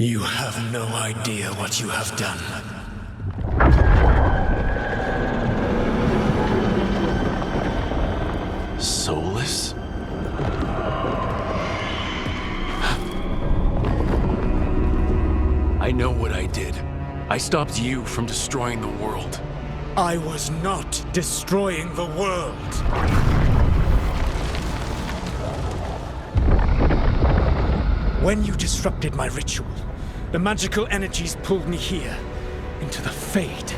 You have no idea what you have done. Soulless? I know what I did. I stopped you from destroying the world. I was not destroying the world. When you disrupted my ritual, the magical energies pulled me here, into the Fade.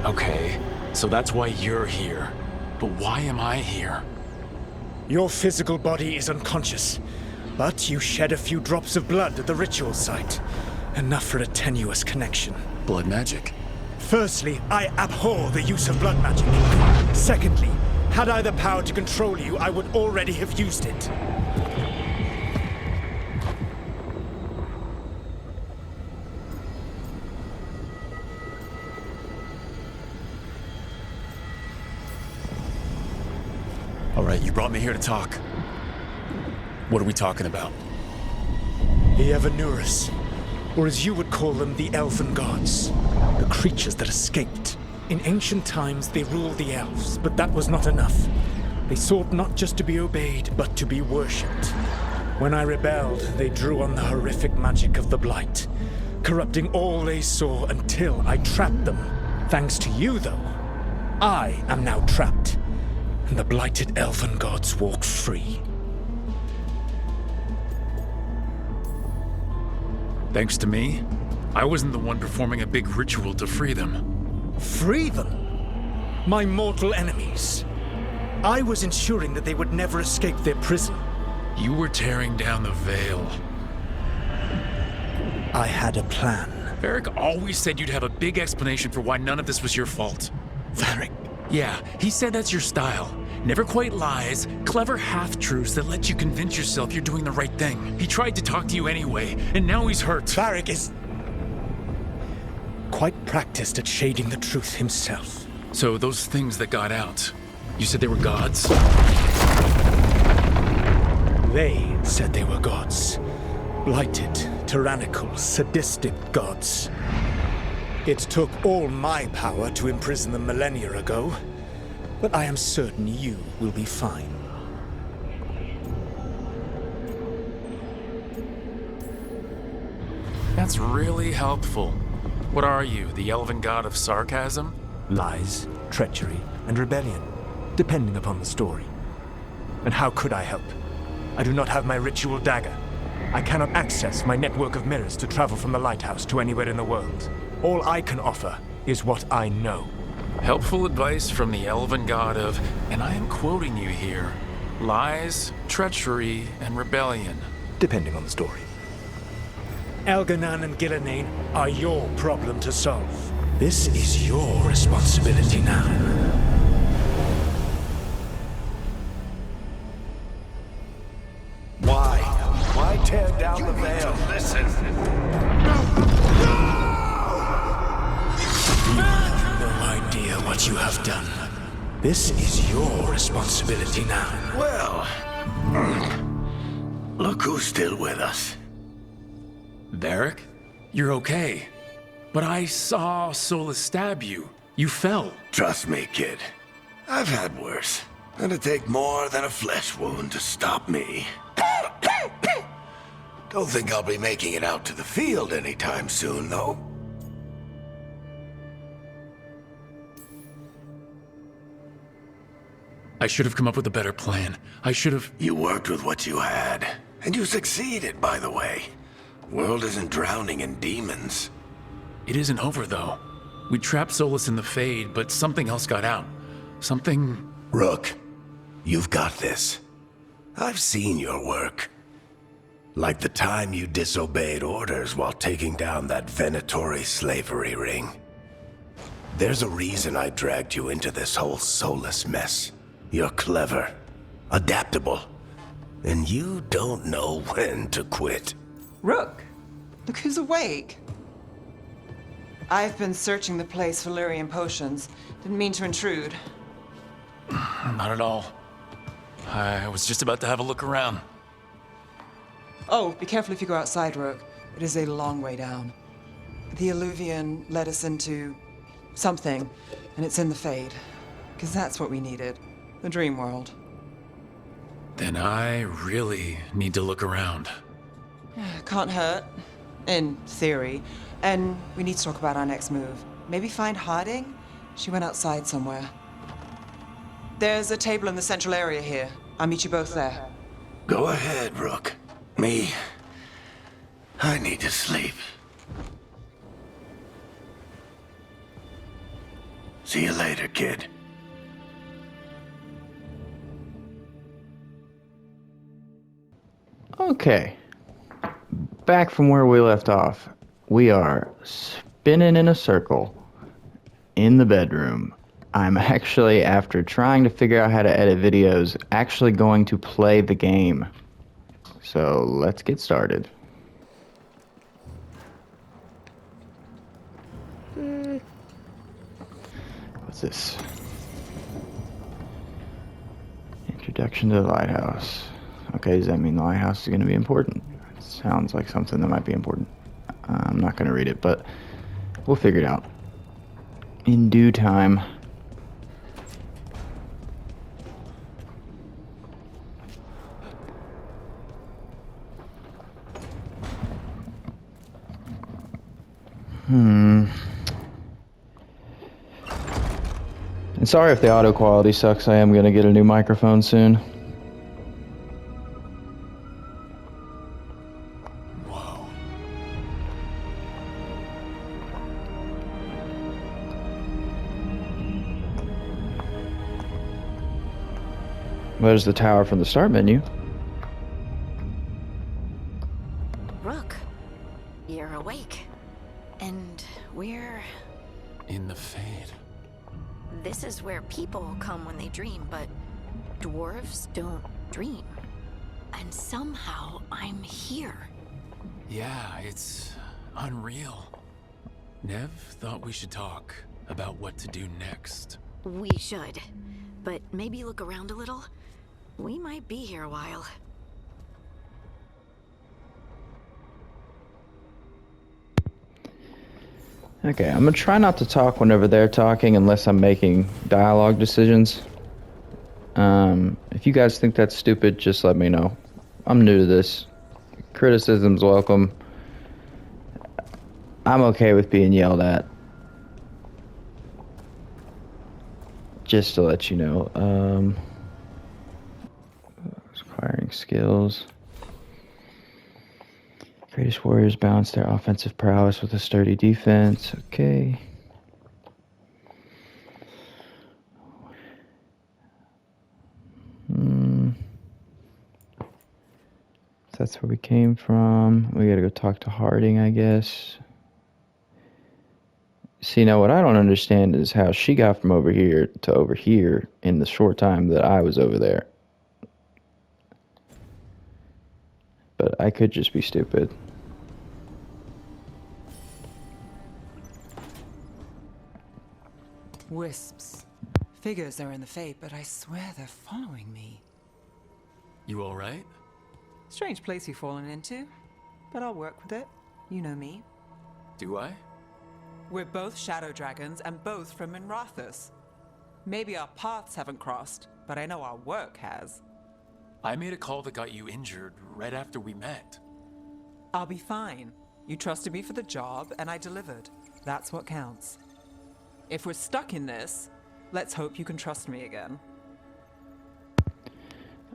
Okay, so that's why you're here. But why am I here? Your physical body is unconscious, but you shed a few drops of blood at the ritual site. Enough for a tenuous connection. Blood magic? Firstly, I abhor the use of blood magic. Secondly, had I the power to control you, I would already have used it. All right, you brought me here to talk. What are we talking about? The Evanurus, or as you would call them, the Elven Gods. The creatures that escaped. In ancient times, they ruled the elves, but that was not enough. They sought not just to be obeyed, but to be worshipped. When I rebelled, they drew on the horrific magic of the Blight, corrupting all they saw until I trapped them. Thanks to you, though, I am now trapped, and the blighted Elven Gods walk free. Thanks to me? I wasn't the one performing a big ritual to free them. Free them? My mortal enemies. I was ensuring that they would never escape their prison. You were tearing down the veil. I had a plan. Varric always said you'd have a big explanation for why none of this was your fault. Varric. Yeah, he said that's your style. Never quite lies, clever half-truths that let you convince yourself you're doing the right thing. He tried to talk to you anyway, and now he's hurt. Varric is quite practiced at shading the truth himself. So those things that got out, you said they were gods? They said they were gods. Blighted, tyrannical, sadistic gods. It took all my power to imprison them millennia ago, but I am certain you will be fine. That's really helpful. What are you, the elven god of sarcasm? Lies, treachery, and rebellion, depending upon the story. And how could I help? I do not have my ritual dagger. I cannot access my network of mirrors to travel from the lighthouse to anywhere in the world. All I can offer is what I know. Helpful advice from the elven god of, and I am quoting you here, lies, treachery, and rebellion. Depending on the story. Elganan and Gillenane are your problem to solve. This is your responsibility now. Why tear down the veil? Listen. What you have done. This is your responsibility now. Well, look who's still with us. Varric? You're okay. But I saw Solus stab you. You fell. Trust me, kid. I've had worse. It'd take more than a flesh wound to stop me. Don't think I'll be making it out to the field anytime soon, though. I should have come up with a better plan. I should have... You worked with what you had. And you succeeded, by the way. World isn't drowning in demons. It isn't over, though. We trapped Solus in the Fade, but something else got out. Something... Rook, you've got this. I've seen your work. Like the time you disobeyed orders while taking down that Venatori slavery ring. There's a reason I dragged you into this whole Solus mess. You're clever, adaptable, and you don't know when to quit. Rook, look who's awake. I've been searching the place for Lyrian potions. Didn't mean to intrude. Not at all. I was just about to have a look around. Oh, be careful if you go outside, Rook. It is a long way down. The Illuvian led us into something, and it's in the Fade. Because that's what we needed. The dream world. Then I really need to look around. Can't hurt. In theory. And we need to talk about our next move. Maybe find Harding? She went outside somewhere. There's a table in the central area here. I'll meet you both there. Go ahead, Rook. I need to sleep. See you later, kid. Okay. Back from where we left off. We are spinning in a circle in the bedroom. I'm actually, after trying to figure out how to edit videos, actually going to play the game. So let's get started. What's this? Introduction to the lighthouse. Okay, does that mean the lighthouse is going to be important? It sounds like something that might be important. I'm not going to read it, but we'll figure it out in due time. And sorry if the audio quality sucks. I am going to get a new microphone soon. Whoa. There's the tower from the start menu. Rook, you're awake. And we're... In the Fade. This is where people come when they dream, but dwarves don't dream. And somehow I'm here. Yeah, it's unreal. Nev thought we should talk about what to do next. We should. But maybe look around a little. We might be here a while. Okay, I'm gonna try not to talk whenever they're talking unless I'm making dialogue decisions. If you guys think that's stupid, just let me know. I'm new to this. Criticism's welcome. I'm okay with being yelled at. Just to let you know. Acquiring skills. Greatest warriors balance their offensive prowess with a sturdy defense. Okay. That's where we came from. We gotta go talk to Harding, I guess. See, now what I don't understand is how she got from over here to over here in the short time that I was over there. But I could just be stupid. Wisps. Figures are in the Fade, but I swear they're following me. You alright? Strange place you've fallen into, but I'll work with it. You know me. Do I? We're both shadow dragons and both from Minrathous. Maybe our paths haven't crossed, but I know our work has. I made a call that got you injured right after we met. I'll be fine. You trusted me for the job, and I delivered. That's what counts. If we're stuck in this, let's hope you can trust me again.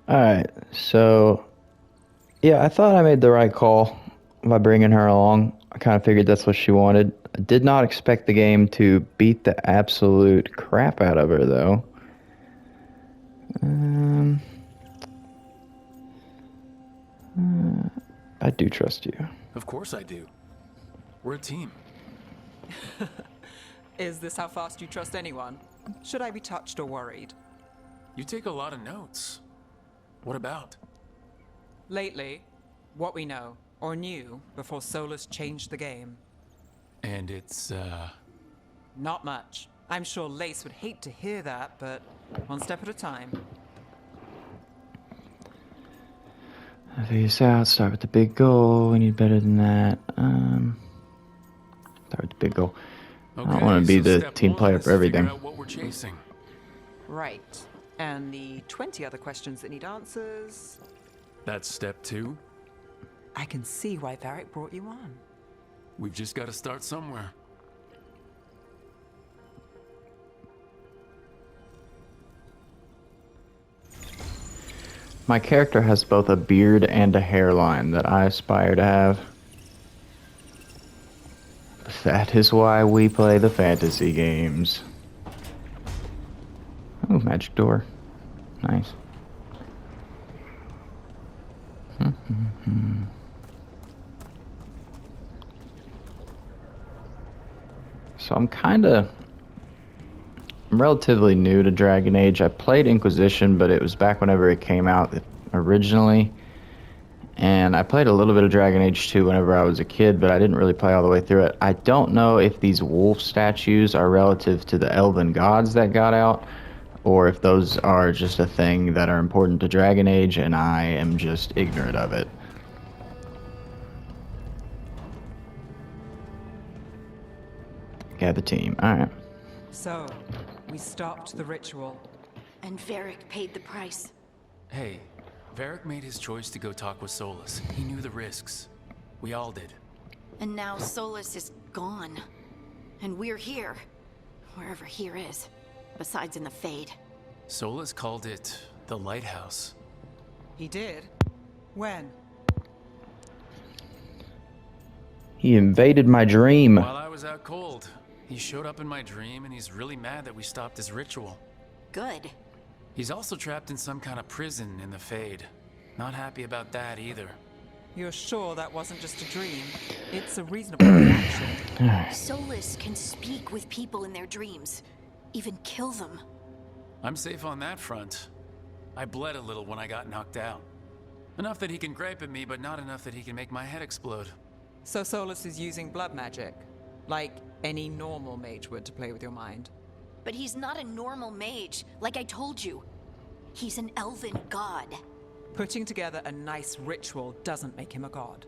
Alright, so... yeah, I thought I made the right call by bringing her along. I kind of figured that's what she wanted. I did not expect the game to beat the absolute crap out of her, though. I do trust you. Of course I do. We're a team. Is this how fast you trust anyone? Should I be touched or worried? You take a lot of notes. What about? Lately, what we know, or knew, before Solus changed the game. And it's, Not much. I'm sure Lace would hate to hear that, but one step at a time. I figure this out. Start with the big goal. We need better than that. Start with the big goal. I don't want to be the step team one player is for to everything. figure out what we're chasing. Right. And the 20 other questions that need answers. That's step 2. I can see why Varric brought you on. We've just got to start somewhere. My character has both a beard and a hairline that I aspire to have. That is why we play the fantasy games. Oh, magic door. Nice. So I'm relatively new to Dragon Age. I played Inquisition, but it was back whenever it came out originally. And I played a little bit of Dragon Age 2 whenever I was a kid, but I didn't really play all the way through it. I don't know if these wolf statues are relative to the elven gods that got out, or if those are just a thing that are important to Dragon Age and I am just ignorant of it. Gather team. Alright. So, we stopped the ritual. And Varric paid the price. Hey, Varric made his choice to go talk with Solus. He knew the risks. We all did. And now Solus is gone. And we're here. Wherever here is. Besides in the Fade. Solus called it the Lighthouse. He did? When? He invaded my dream. While I was out cold, he showed up in my dream and he's really mad that we stopped his ritual. Good. He's also trapped in some kind of prison in the Fade. Not happy about that either. You're sure that wasn't just a dream? It's a reasonable reaction. Solus can speak with people in their dreams. Even kill them. I'm safe on that front. I bled a little when I got knocked out. Enough that he can gripe at me, but not enough that he can make my head explode. So Solus is using blood magic? Like any normal mage would to play with your mind? But he's not a normal mage, like I told you. He's an elven god. Putting together a nice ritual doesn't make him a god.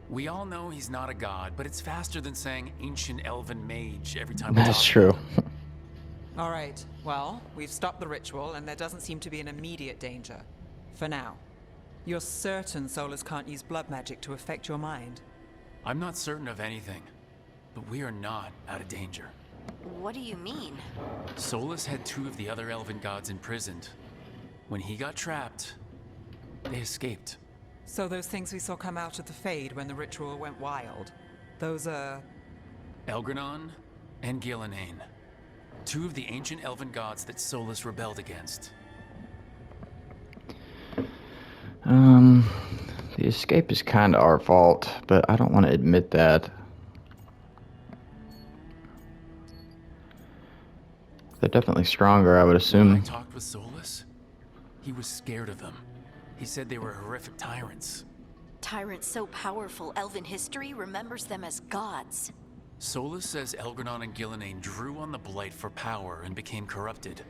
We all know he's not a god, but it's faster than saying ancient elven mage every time we That's talk. true. All right, well, we've stopped the ritual and there doesn't seem to be an immediate danger. For now. You're certain Solus can't use blood magic to affect your mind? I'm not certain of anything, but we are not out of danger. What do you mean? Solus had 2 of the other elven gods imprisoned. When he got trapped, they escaped. So those things we saw come out of the Fade when the ritual went wild, those are... Elgranon and Gillenane. 2 of the ancient elven gods that Solus rebelled against. The escape is kind of our fault, but I don't want to admit that. They're definitely stronger, I would When I assume. talked with Solus, he was scared of them. He said they were horrific tyrants. Tyrants so powerful, elven history remembers them as gods. Solus says Elgranon and Gillenane drew on the Blight for power and became corrupted.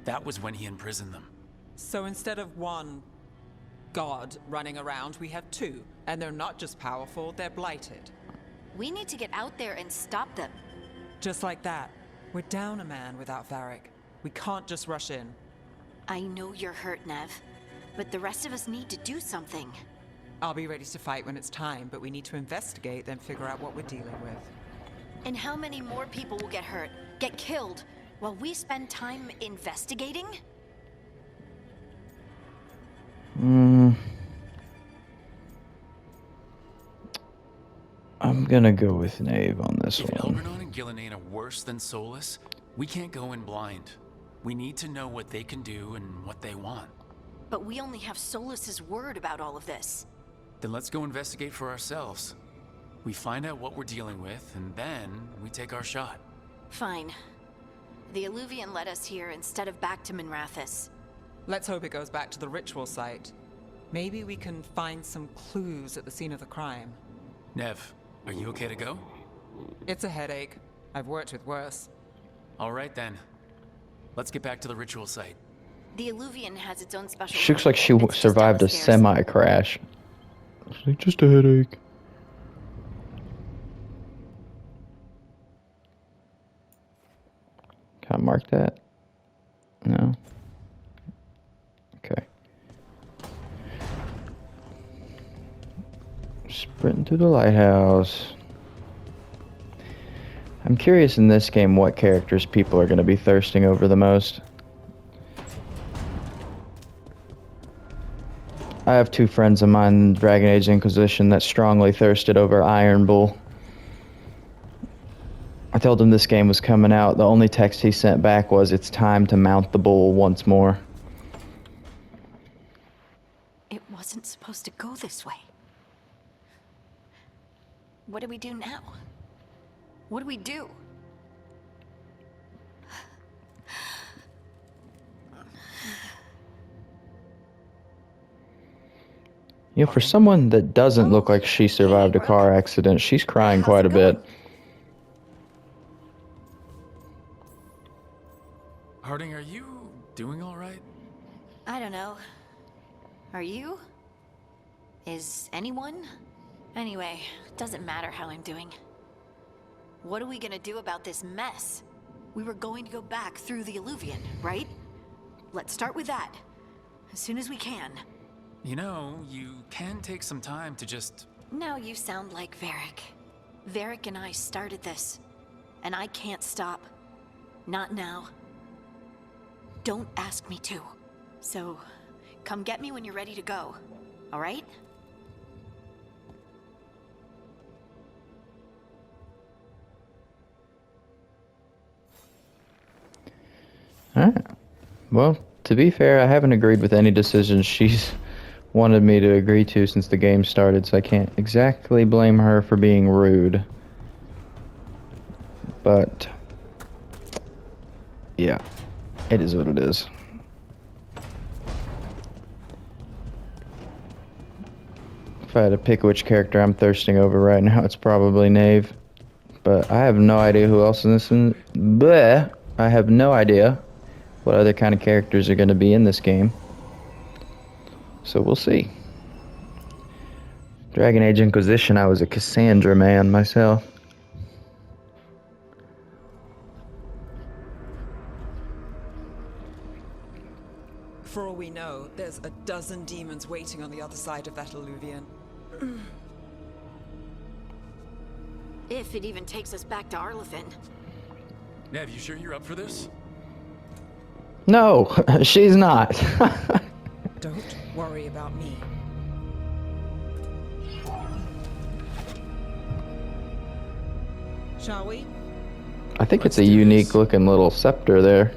That was when he imprisoned them. So instead of one god running around, we have 2. And they're not just powerful, they're blighted. We need to get out there and stop them. Just like that. We're down a man without Varric. We can't just rush in. I know you're hurt, Nev. But the rest of us need to do something. I'll be ready to fight when it's time, but we need to investigate, then figure out what we're dealing with. And how many more people will get hurt, get killed, while we spend time investigating? I'm gonna go with Nave on this If one. Elgranon and Gillenane are worse than Solus, we can't go in blind. We need to know what they can do and what they want. But we only have Solus's word about all of this. Then let's go investigate for ourselves. We find out what we're dealing with, and then we take our shot. Fine. The Alluvian led us here instead of back to Minrathous. Let's hope it goes back to the ritual site. Maybe we can find some clues at the scene of the crime. Nev, are you okay to go? It's a headache. I've worked with worse. All right then. Let's get back to the ritual site. The Illuvian has its own special She looks room. like she It's just survived a downstairs. semi-crash. It's like, just a headache. Can I mark that? No. Okay. Sprinting through the lighthouse. I'm curious in this game what characters people are going to be thirsting over the most. I have two friends of mine in Dragon Age Inquisition that strongly thirsted over Iron Bull. I told him this game was coming out. The only text he sent back was, "It's time to mount the bull once more." It wasn't supposed to go this way. What do we do now? What do we do? You know, for someone that doesn't look like she survived a car accident, she's crying quite a bit. Harding, are you doing all right? I don't know. Are you? Is anyone? Anyway, doesn't matter how I'm doing. What are we gonna do about this mess? We were going to go back through the Illuvian, right? Let's start with that. As soon as we can. You know, you can take some time to just... Now you sound like Varric. Varric and I started this. And I can't stop. Not now. Don't ask me to. So, come get me when you're ready to go. All right? Alright. Well, to be fair, I haven't agreed with any decisions she's wanted me to agree to since the game started, so I can't exactly blame her for being rude. But, yeah, it is what it is. If I had to pick which character I'm thirsting over right now, it's probably Knave. But I have no idea who else in this one. Bleh! I have no idea what other kind of characters are going to be in this game. So we'll see. Dragon Age Inquisition, I was a Cassandra man myself. For all we know, there's a dozen demons waiting on the other side of that Illuvian. If it even takes us back to Arlethan. Nev, you sure you're up for this? No, she's not. Don't worry about me. Shall we? I think Let's it's a do unique this. looking little scepter there.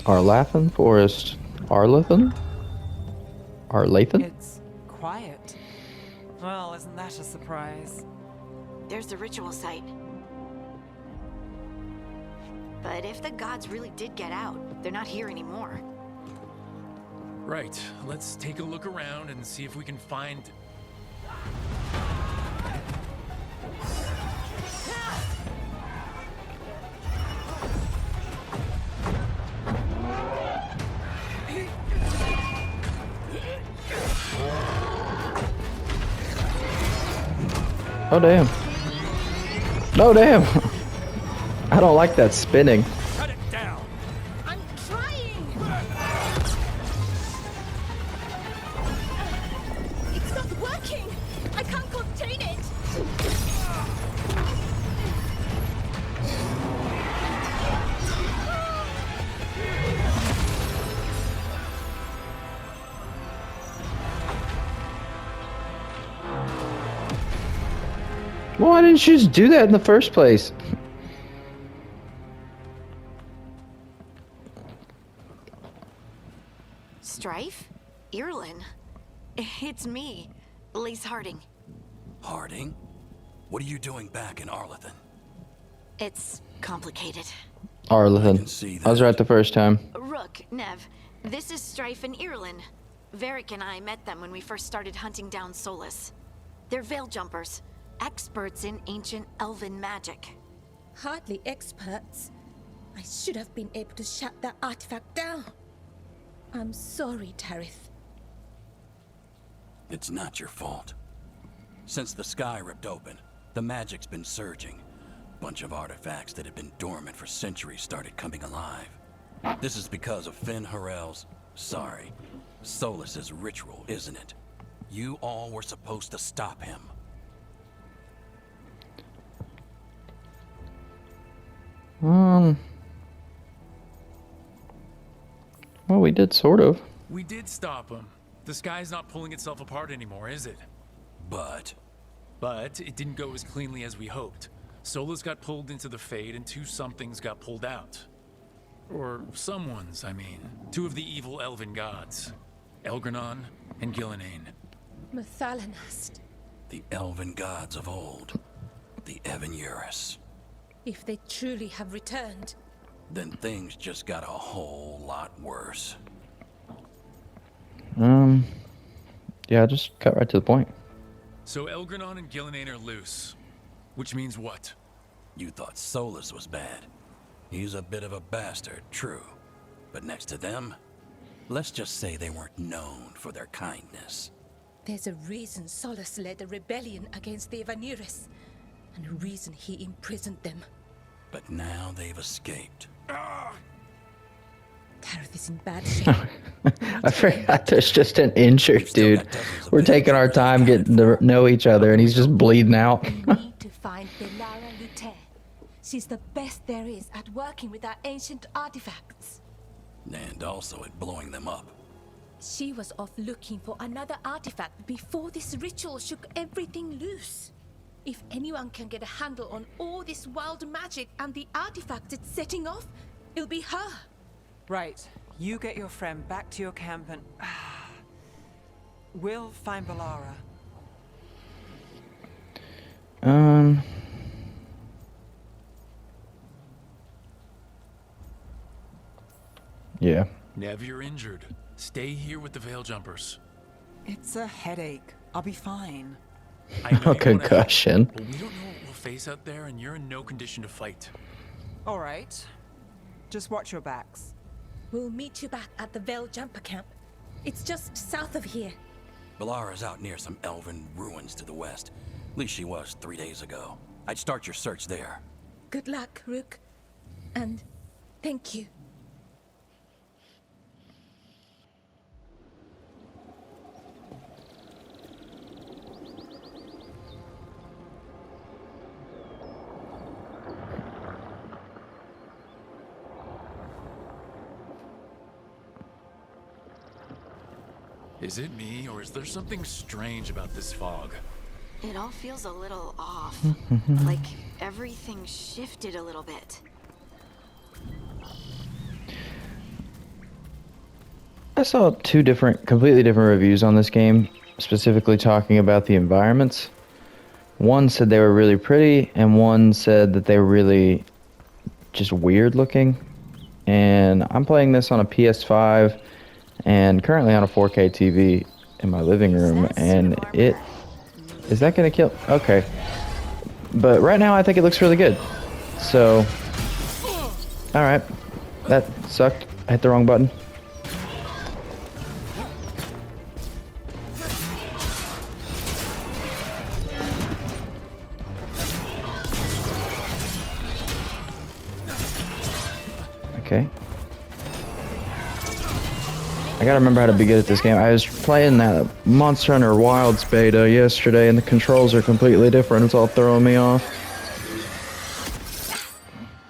Arlathan Forest. Arlathan? Arlathan? It's quiet. Well, isn't that a surprise? There's the ritual site. But if the gods really did get out, they're not here anymore. Right, let's take a look around and see if we can find... Oh, damn. No, damn. I don't like that spinning. Cut it down! I'm trying! It's not working! I can't contain it! Why didn't you just do that in the first place? Strife? Irlin? It's me, Lace Harding. Harding? What are you doing back in Arlethan? It's complicated. Arlathan. see I was right the first time. Rook, Nev, this is Strife and Irlin. Varric and I met them when we first started hunting down Solus. They're veil jumpers, experts in ancient elven magic. Hardly experts. I should have been able to shut that artifact down. I'm sorry, Tarith. It's not your fault. Since the sky ripped open, the magic's been surging. Bunch of artifacts that had been dormant for centuries started coming alive. This is because of Finn Harel's, Solus's ritual, isn't it? You all were supposed to stop him. Well, we did sort of. We did stop him. The sky's not pulling itself apart anymore, is it? But But it didn't go as cleanly as we hoped. Solus got pulled into the Fade and two somethings got pulled out. Or someone's, I mean. Two of the evil elven gods. Elgranon and Gillenane. Mathalanast. the elven gods of old, the Evanurus. If they truly have returned. Then things just got a whole lot worse. Yeah, just cut right to the point. So Elgranon and Gillenane are loose. Which means what? You thought Solus was bad. He's a bit of a bastard, true. But next to them, let's just say they weren't known for their kindness. There's a reason Solus led a rebellion against the Evanurus, and a reason he imprisoned them. But now they've escaped. Tareth is in bad shape. I forgot there's just an injured dude. We're taking our time getting to know each other, and he's just bleeding out. We need to find Bellara Luther. She's the best there is at working with our ancient artifacts. And also at blowing them up. She was off looking for another artifact before this ritual shook everything loose. If anyone can get a handle on all this wild magic and the artifacts it's setting off, it'll be her. Right. You get your friend back to your camp and... we'll find Bellara. Yeah. Nev, you're injured. Stay here with the Veil Jumpers. It's a headache. I'll be fine. I know A you wanna help, concussion. but we don't know what we'll face out there, and you're in no condition to fight. All right. Just watch your backs. We'll meet you back at the Veil Jumper camp. It's just south of here. Bellara's out near some elven ruins to the west. At least she was 3 days ago. I'd start your search there. Good luck, Rook. And thank you. Is it me, or is there something strange about this fog? It all feels a little off. Like everything shifted a little bit. I saw two completely different reviews on this game, specifically talking about the environments. One said they were really pretty, and one said that they were really just weird looking. And I'm playing this on a PS5 and currently on a 4K TV in my living room, and it... Is that gonna kill? Okay. But right now I think it looks really good. So... Alright. That sucked. I hit the wrong button. Okay. I gotta remember how to be good at this game. I was playing that Monster Hunter Wilds beta yesterday, and the controls are completely different. It's all throwing me off.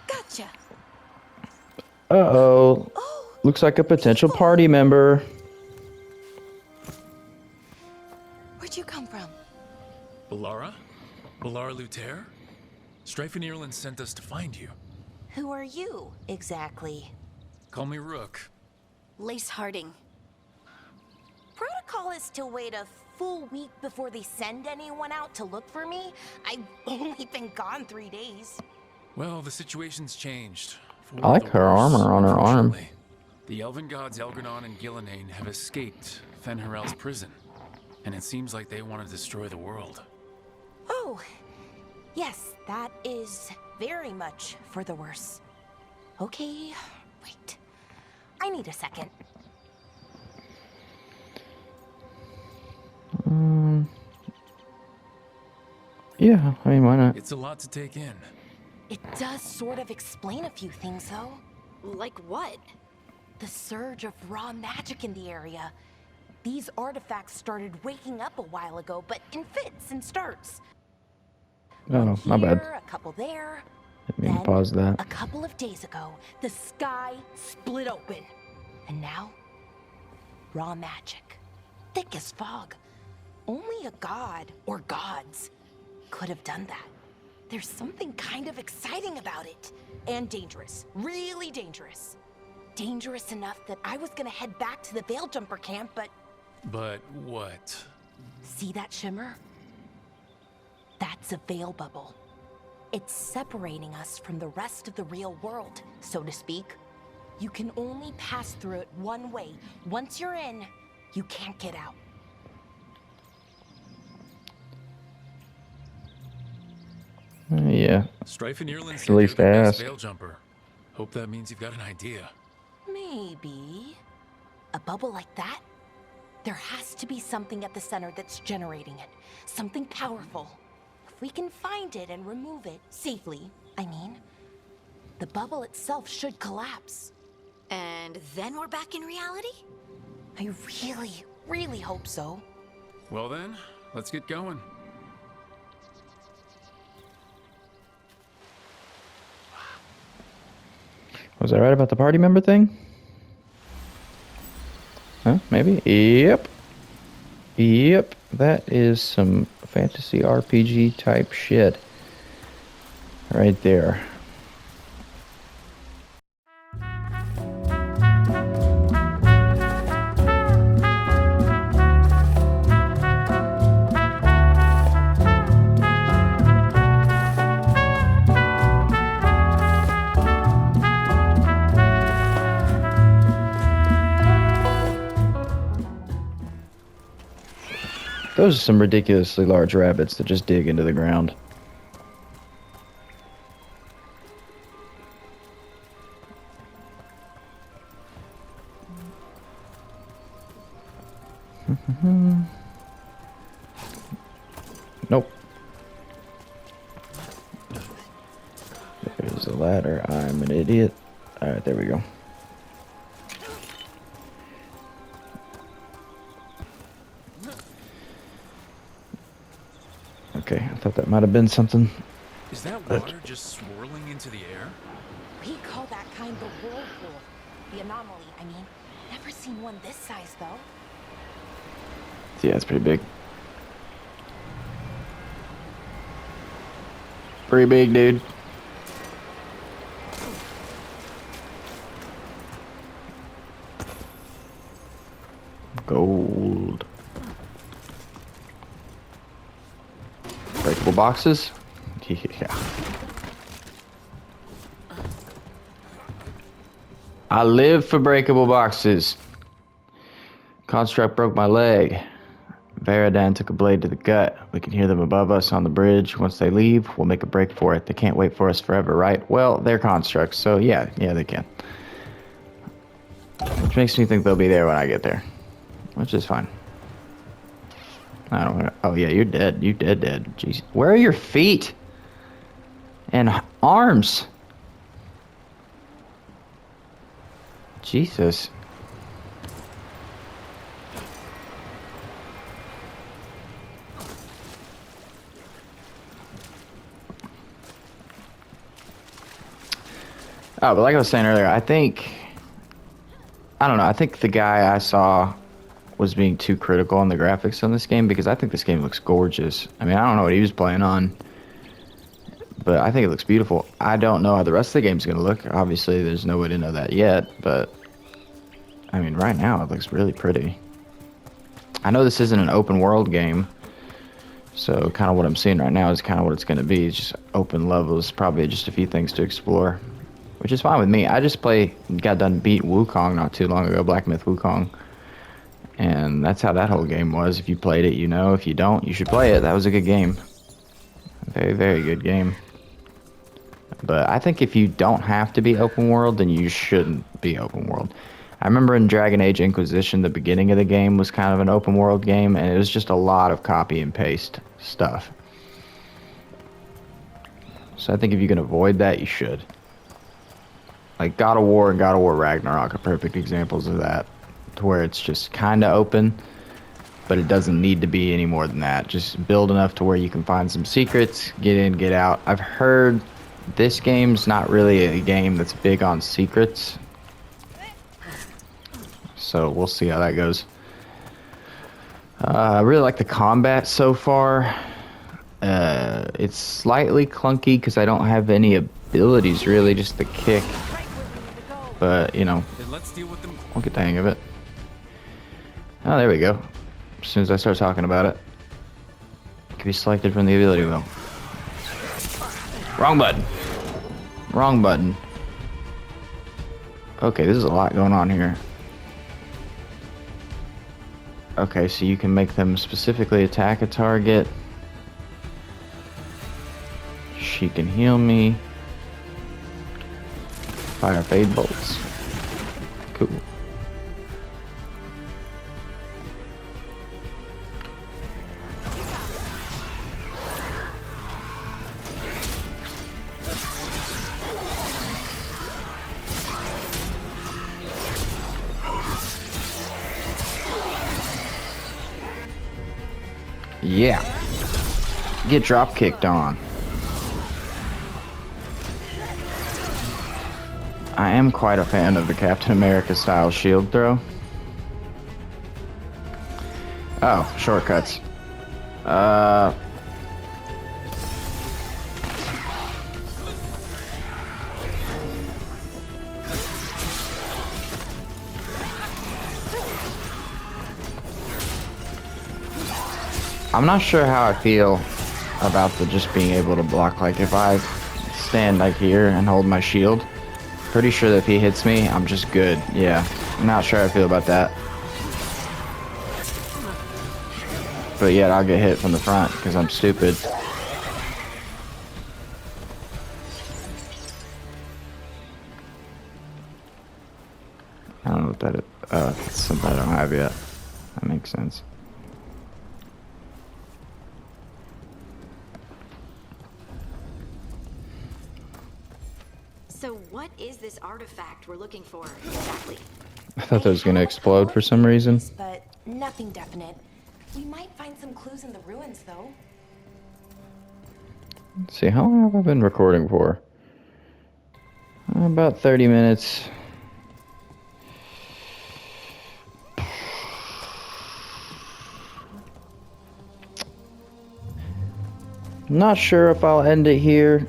Gotcha. Uh-oh. Looks like a potential party member. Where'd you come from? Bellara? Bellara Luther? Strife and Ireland sent us to find you. Who are you, exactly? Call me Rook. Lace Harding. Protocol is to wait a full week before they send anyone out to look for me. I've only been gone 3 days. Well, the situation's changed. For I like the her worse, armor on her arm. unfortunately. The elven gods Elgranon and Gillenane have escaped Fenharel's prison, and it seems like they want to destroy the world. Oh, yes, that is very much for the worse. Okay, wait. I need a second. Yeah, I mean, why not? It's a lot to take in. It does sort of explain a few things, though. Like what? The surge of raw magic in the area. These artifacts started waking up a while ago, but in fits and starts. Oh, my bad. Here, a couple there. Didn't mean to Then, pause that. a couple of days ago, the sky split open. And now, raw magic. Thick as fog. Only a god, or gods, could have done that. There's something kind of exciting about it. And dangerous. Really dangerous. Dangerous enough that I was gonna head back to the Veil Jumper camp, but... But what? See that shimmer? That's a veil bubble. It's separating us from the rest of the real world, so to speak. You can only pass through it one way. Once you're in, you can't get out. Yeah. Strife and Irland At said you're least the I best asked. veil jumper. Hope that means you've got an idea. Maybe. A bubble like that? There has to be something at the center that's generating it. Something powerful. If we can find it and remove it, safely, I mean, the bubble itself should collapse. And then we're back in reality? I really, really hope so. Well then, let's get going. Was I right about the party member thing? Huh? Maybe? Yep. Yep. That is some fantasy RPG type shit. Right there. Those are some ridiculously large rabbits that just dig into the ground. Nope. There's the ladder. I'm an idiot. Alright, there we go. Okay, I thought that might have been something. Is that water just swirling into the air? We call that kind the whirlpool. The anomaly, I mean. Never seen one this size, though. Yeah, it's pretty big. Pretty big, dude. Gold. Breakable boxes? Yeah. I live for breakable boxes. Construct broke my leg. Varadan took a blade to the gut. We can hear them above us on the bridge. Once they leave, we'll make a break for it. They can't wait for us forever, right? Well, they're constructs, so yeah, they can. Which makes me think they'll be there when I get there. Which is fine. I don't know. Oh, yeah, you're dead. You dead. Jeez. Where are your feet? And arms? Jesus. Oh, but like I was saying earlier, I don't know, I think the guy I saw was being too critical on the graphics on this game because I think this game looks gorgeous. I mean, I don't know what he was playing on, but I think it looks beautiful. I don't know how the rest of the game's going to look. Obviously, there's no way to know that yet, but I mean, right now it looks really pretty. I know this isn't an open world game, so kind of what I'm seeing right now is kind of what it's going to be. It's just open levels, probably just a few things to explore, which is fine with me. I just got done beat Wukong not too long ago, Black Myth Wukong. And that's how that whole game was. If you played it, you know. If you don't, you should play it. That was a good game. Very, very good game. But I think if you don't have to be open world, then you shouldn't be open world. I remember in Dragon Age Inquisition, the beginning of the game was kind of an open world game, and it was just a lot of copy and paste stuff. So I think if you can avoid that, you should. Like God of War and God of War Ragnarok are perfect examples of that, to where it's just kind of open, but it doesn't need to be any more than that. Just build enough to where you can find some secrets, get in, get out. I've heard this game's not really a game that's big on secrets, so we'll see how that goes. I really like the combat so far. It's slightly clunky because I don't have any abilities really, just the kick. But, you know, I'll get the hang of it. Oh, there we go. As soon as I start talking about it, it can be selected from the ability wheel. Wrong button. Wrong button. Okay, this is a lot going on here. Okay, so you can make them specifically attack a target. She can heal me. Fire fade bolts. Cool. Yeah. Get drop kicked on. I am quite a fan of the Captain America style shield throw. Oh, shortcuts. I'm not sure how I feel about the just being able to block. Like if I stand like here and hold my shield, pretty sure that if he hits me, I'm just good. Yeah, I'm not sure how I feel about that. But yet I'll get hit from the front because I'm stupid. I don't know what that is. It's something I don't have yet. That makes sense. So what is this artifact we're looking for exactly? I thought that was going to explode for some reason. But nothing definite. We might find some clues in the ruins, though. Let's see, how long have I been recording for? About 30 minutes. Not sure if I'll end it here.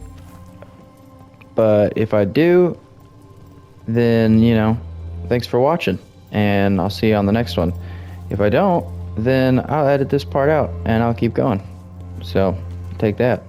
But if I do, then, you know, thanks for watching. And I'll see you on the next one. If I don't, then I'll edit this part out and I'll keep going. So, take that.